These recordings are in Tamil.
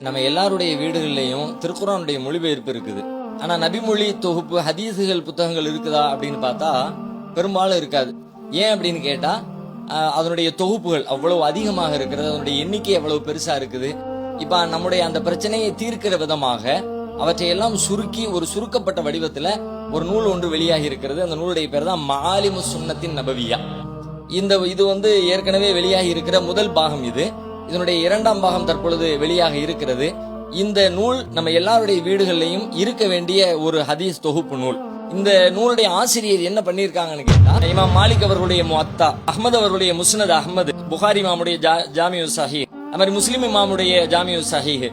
நம்ம எல்லாருடைய வீடுகள்லயும் திருக்குர்ஆனுடைய மொழிபெயர்ப்பு இருக்குது. ஆனா நபிமொழி தொகுப்பு ஹதீசுகள் புத்தகங்கள் இருக்குதா அப்படின்னு பார்த்தா பெரும்பாலும் இருக்காது. ஏன் அப்படின்னு கேட்டா அதனுடைய தொகுப்புகள் அவ்வளவு அதிகமாக இருக்கிறது, அதனுடைய எண்ணிக்கை அவ்வளவு பெருசா இருக்குது. இப்ப நம்முடைய அந்த பிரச்சனையை தீர்க்கிற விதமாக அவற்றையெல்லாம் சுருக்கி ஒரு சுருக்கப்பட்ட வடிவத்துல ஒரு நூல் ஒன்று வெளியாகி இருக்கிறது. அந்த நூலுடைய பேர் தான் மஆலிமு சுன்னத்தின் நபவியா. இது ஏற்கனவே வெளியாகி இருக்கிற முதல் பாகம். இதனுடைய இரண்டாம் பாகம் தற்பொழுது வெளியாக இருக்கிறது. இந்த நூல் நம்ம எல்லாருடைய வீடுகளிலையும் இருக்க வேண்டிய ஒரு ஹதீஸ் தொகுப்பு நூல். இந்த நூலுடைய ஆசிரியர் என்ன பண்ணிருக்காங்கன்னு கேட்டா, இமாம் மாலிக் அவர்களுடைய முஅத்தா, அஹ்மது அவர்களுடைய முஸ்னத் அஹ்மது, புகாரி இமாமுடைய ஜாமிஉ ஸஹீஹ், அது மாதிரி முஸ்லிம் இமாமுடைய ஜாமிஉ ஸஹீஹ்,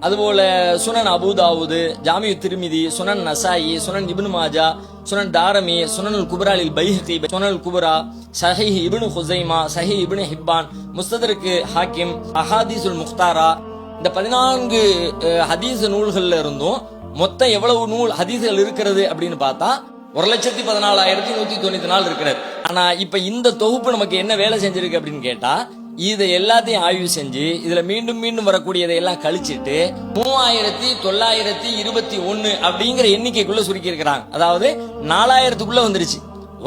அதுபோல சுனன் அபூ தாவூத், ஜாமிஉ திர்மிதி, சுனன் நசாயி, சுனன் இப்னு மாஜா, சுனன் தாரமி, சுனனுல் குப்ரா லில் பைஹகி, சுனனுல் குப்ரா, ஸஹீஹ் இப்னு ஹுஸைமா, ஸஹீஹ் இப்னு ஹிப்பான், முஸ்தத்ரக் ஹாக்கிம், அஹாதீஸுல் முக்தாரா, இந்த 14 ஹதீஸ் நூல்கள்ல இருந்தும் மொத்தம் எவ்வளவு நூல் ஹதீஸ்கள் இருக்கிறது அப்படின்னு பார்த்தா 1,14,194 இருக்கிறது. ஆனா இப்ப இந்த தொகுப்பு நமக்கு என்ன வேலை செஞ்சிருக்கு அப்படின்னு கேட்டா, இதை எல்லாத்தையும் ஆய்வு செஞ்சு இதுல மீண்டும் மீண்டும் வரக்கூடியதை எல்லாம் கழிச்சிட்டு 3,921 அப்படிங்கிற எண்ணிக்கைக்குள்ள சுருக்கி இருக்கிறாங்க. அதாவது 4,000க்குள்ள வந்துருச்சு.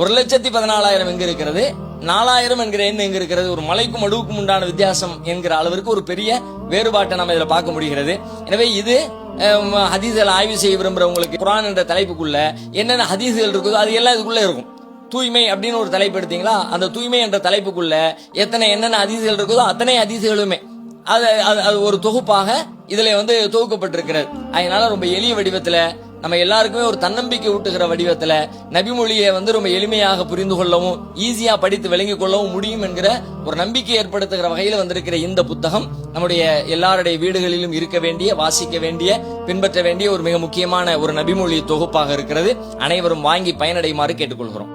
1,14,000 எங்க இருக்கிறது, 4,000 என்கிற எண் எங்க இருக்கிறது, ஒரு மலைக்கும் மடுவுக்கும் உண்டான வித்தியாசம் என்கிற அளவிற்கு ஒரு பெரிய வேறுபாட்டை நம்ம இதுல பார்க்க முடிகிறது. எனவே இது ஹதீஸ்களை ஆய்வு செய்ய விரும்புறவங்களுக்கு குர்ஆன் என்ற தலைப்புக்குள்ள என்னென்ன ஹதீஸ்கள் இருக்குதோ அது எல்லாம் இதுக்குள்ள இருக்கும். தூய்மை அப்படின்னு ஒரு தலைப்பு எடுத்தீங்களா, அந்த தூய்மை என்ற தலைப்புக்குள்ள என்னென்ன ஹதீஸ்கள் இருக்குதோ அத்தனை ஹதீஸ்களுமே அது ஒரு தொகுப்பாக இதுல தொகுக்கப்பட்டிருக்கிறது. அதனால ரொம்ப எளிய வடிவத்துல நம்ம எல்லாருக்குமே ஒரு தன்னம்பிக்கை ஊட்டுகிற வடிவத்துல நபிமொழியை ரொம்ப எளிமையாக புரிந்து கொள்ளவும் ஈஸியா படித்து விளங்கிக் கொள்ளவும் முடியும் என்கிற ஒரு நம்பிக்கை ஏற்படுத்துகிற வகையில் வந்திருக்கிற இந்த புத்தகம் நம்முடைய எல்லாருடைய வீடுகளிலும் இருக்க வேண்டிய, வாசிக்க வேண்டிய, பின்பற்ற வேண்டிய ஒரு மிக முக்கியமான ஒரு நபிமொழி தொகுப்பாக இருக்கிறது. அனைவரும் வாங்கி பயனடையுமாறு கேட்டுக்கொள்கிறோம்.